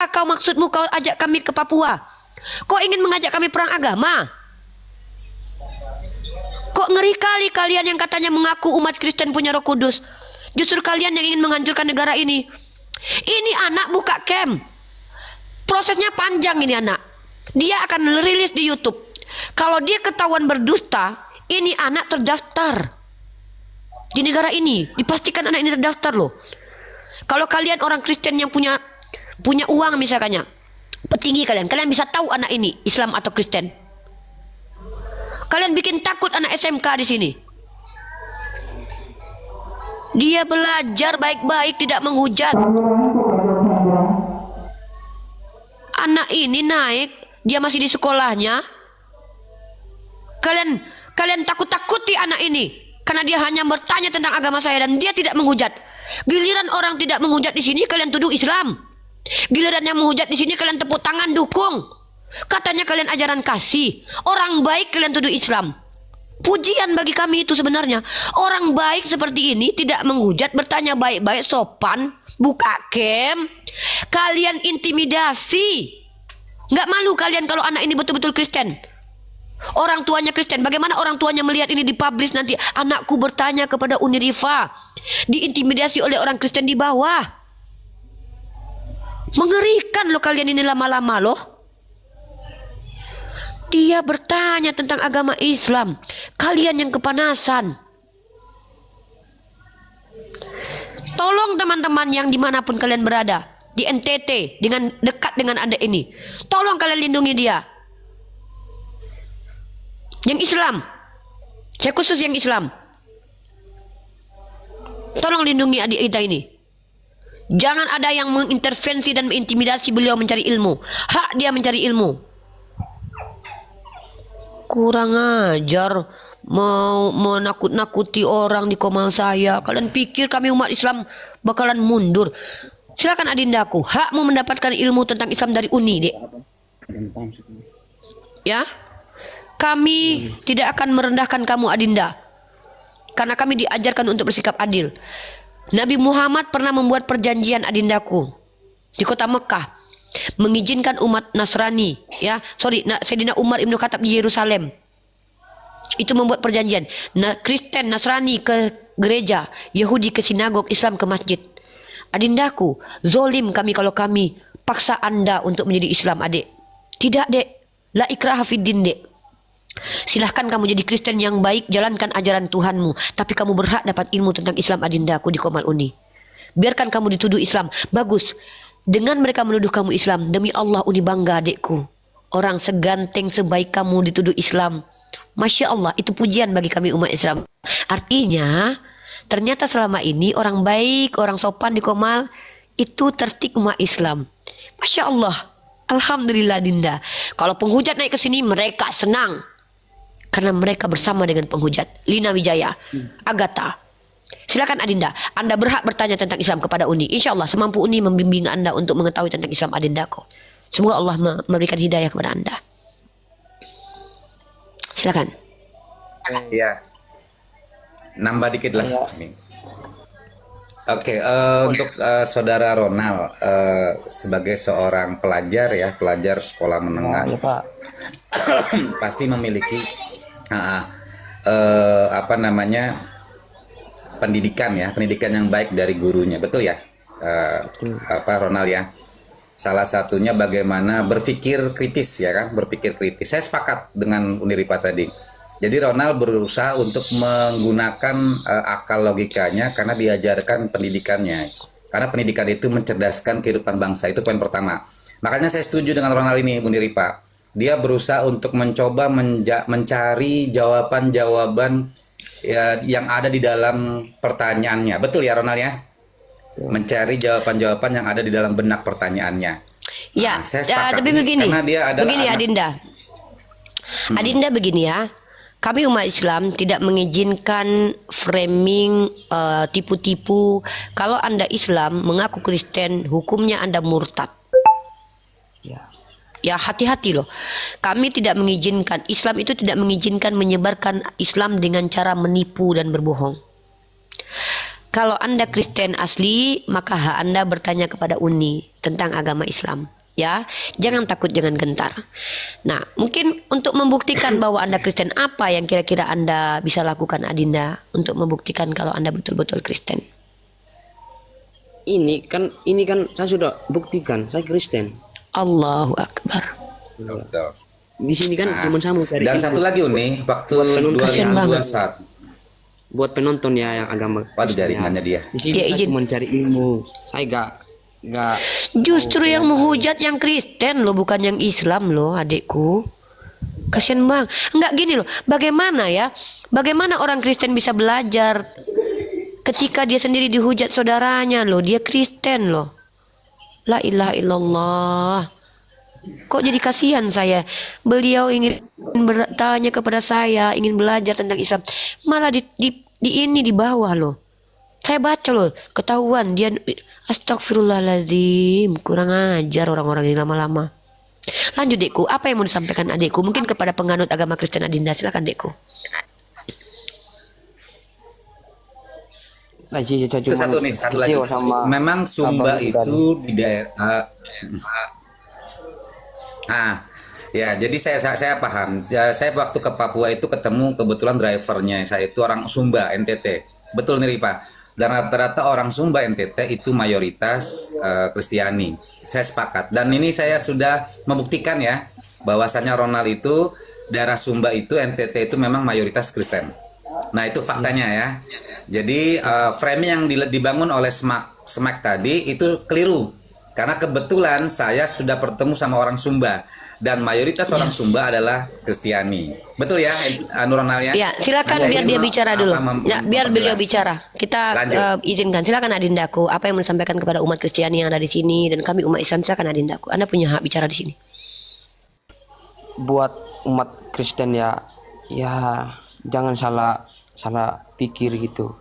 kau maksudmu kau ajak kami ke Papua? Kau ingin mengajak kami perang agama? Kok ngeri kali kalian yang katanya mengaku umat Kristen punya Roh Kudus. Justru kalian yang ingin menghancurkan negara ini. Ini anak buka camp. Prosesnya panjang ini anak. Dia akan rilis di YouTube. Kalau dia ketahuan berdusta, ini anak terdaftar di negara ini. Dipastikan anak ini terdaftar loh. Kalau kalian orang Kristen yang punya uang misalnya, petinggi kalian bisa tahu anak ini Islam atau Kristen. Kalian bikin takut anak SMK di sini. Dia belajar baik-baik, tidak menghujat. Anak ini naik, dia masih di sekolahnya. Kalian takut-takuti anak ini karena dia hanya bertanya tentang agama saya dan dia tidak menghujat. Giliran orang tidak menghujat di sini, kalian tuduh Islam. Giliran yang menghujat di sini, kalian tepuk tangan dukung. Katanya kalian ajaran kasih, orang baik kalian tuduh Islam. Pujian bagi kami itu sebenarnya. Orang baik seperti ini tidak menghujat, bertanya baik-baik, sopan, buka camp. Kalian intimidasi. Nggak malu kalian kalau anak ini betul-betul Kristen. Orang tuanya Kristen, bagaimana orang tuanya melihat ini dipublish nanti? Anakku bertanya kepada Uniriva, diintimidasi oleh orang Kristen di bawah. Mengerikan loh kalian ini lama-lama loh. Dia bertanya tentang agama Islam. Kalian yang kepanasan. Tolong teman-teman yang dimanapun kalian berada, di NTT, dengan dekat dengan Anda ini, tolong kalian lindungi dia. Yang Islam, saya khusus yang Islam, tolong lindungi adik kita ini. Jangan ada yang mengintervensi dan mengintimidasi beliau mencari ilmu. Hak dia mencari ilmu. Kurang ajar, mau menakut-nakuti orang di komal saya. Kalian pikir kami umat Islam bakalan mundur? Silakan adindaku, hakmu mendapatkan ilmu tentang Islam dari Uni, Dek. Ya, kami tidak akan merendahkan kamu, adinda, karena kami diajarkan untuk bersikap adil. Nabi Muhammad pernah membuat perjanjian, adindaku, di kota Mekah, mengizinkan umat Nasrani, Sayyidina Umar Ibn Khattab di Yerusalem itu membuat perjanjian. Kristen Nasrani ke gereja, Yahudi ke sinagog, Islam ke masjid. Adindaku, zolim kami kalau kami paksa Anda untuk menjadi Islam, adik. Tidak, Dek. La ikraha fiddin, Dek. Silahkan kamu jadi Kristen yang baik, jalankan ajaran Tuhanmu, tapi kamu berhak dapat ilmu tentang Islam, adindaku, di Komal Uni. Biarkan kamu dituduh Islam, bagus. Dengan mereka menuduh kamu Islam, demi Allah Uni bangga, adikku. Orang seganteng sebaik kamu dituduh Islam. Masya Allah, itu pujian bagi kami umat Islam. Artinya, ternyata selama ini orang baik, orang sopan di Komal itu tertik umat Islam. Masya Allah, alhamdulillah, dinda. Kalau penghujat naik ke sini, mereka senang karena mereka bersama dengan penghujat. Lina Wijaya, Agatha. Silakan adinda, Anda berhak bertanya tentang Islam kepada Uni. Insya Allah semampu Uni membimbing Anda untuk mengetahui tentang Islam, adindaku. Semoga Allah memberikan hidayah kepada Anda. Silakan. Ya, nambah dikit lah. Oke, untuk saudara Ronald, sebagai seorang pelajar ya, pelajar sekolah menengah, Ya, Pak. pasti memiliki pendidikan yang baik dari gurunya, betul ya, Ronald ya. Salah satunya bagaimana berpikir kritis ya kan, berpikir kritis. Saya sepakat dengan Uniripa tadi. Jadi Ronald berusaha untuk menggunakan akal logikanya karena diajarkan pendidikannya. Karena pendidikan itu mencerdaskan kehidupan bangsa, itu poin pertama. Makanya saya setuju dengan Ronald ini, Uniripa. Dia berusaha untuk mencoba mencari jawaban-jawaban ya, yang ada di dalam pertanyaannya. Betul ya Ronald ya? Mencari jawaban-jawaban yang ada di dalam benak pertanyaannya. Ya, saya sepakat tapi begini, karena dia adalah begini adinda. Adinda begini ya, kami umat Islam tidak mengizinkan framing tipu-tipu. Kalau Anda Islam mengaku Kristen, hukumnya Anda murtad. Ya hati-hati loh. Kami tidak mengizinkan, Islam itu tidak mengizinkan menyebarkan Islam dengan cara menipu dan berbohong. Kalau Anda Kristen asli, maka hak Anda bertanya kepada Uni tentang agama Islam. Ya, jangan takut, jangan gentar. Nah, mungkin untuk membuktikan bahwa Anda Kristen, apa yang kira-kira Anda bisa lakukan, Adinda, untuk membuktikan kalau Anda betul-betul Kristen? Ini kan saya sudah buktikan saya Kristen. Allahu Akbar. Betul. Di sini kan Nah, cuma saya mau cari dan ilmu. satu lagi Uni, waktu Kasian banget. 2021. Buat penonton ya yang agama Waduh, Kristen ya. jaringannya dia. Di sini Ya, saya izin. cuma cari ilmu. Saya gak Justru yang menghujat yang Kristen loh, bukan yang Islam loh, adikku. Kasian bang. Enggak, gini loh. Bagaimana ya? Bagaimana orang Kristen bisa belajar ketika dia sendiri dihujat saudaranya loh? Dia Kristen loh. La ilaha illallah. Kok jadi kasihan saya? Beliau ingin bertanya kepada saya, ingin belajar tentang Islam. Malah di bawah loh. Saya baca loh, ketahuan dia. Astagfirullahaladzim, kurang ajar orang-orang ini lama-lama. Lanjut dekku, apa yang mau disampaikan adekku? Mungkin kepada penganut agama Kristen Adinda, silakan dekku. saya Itu cuma satu lagi. kecewa sama Memang Sumba abang itu di daerah. Ya, jadi saya paham. Ya, saya waktu ke Papua itu ketemu kebetulan drivernya. Saya itu orang Sumba, NTT. Betul nih, Pak. Dan rata-rata orang Sumba NTT itu mayoritas Kristiani. Saya sepakat. Dan ini saya sudah membuktikan ya, bahwasannya Ronald itu daerah Sumba itu NTT itu memang mayoritas Kristen. Nah, itu faktanya ya. Jadi framing yang dibangun oleh Smack tadi itu keliru. Karena kebetulan saya sudah bertemu sama orang Sumba dan mayoritas orang Sumba adalah Kristiani. Betul ya, Ronald ya? Ya, silakan Saya biar ingin dia bicara dulu. Ya, biar beliau memperjelas. bicara. Kita Lanjut. izinkan. Silakan Adindaku. Apa yang mau disampaikan kepada umat Kristiani yang ada di sini dan kami umat Islam, silakan Adindaku. Anda punya hak bicara di sini. buat umat Kristen ya jangan salah pikir gitu.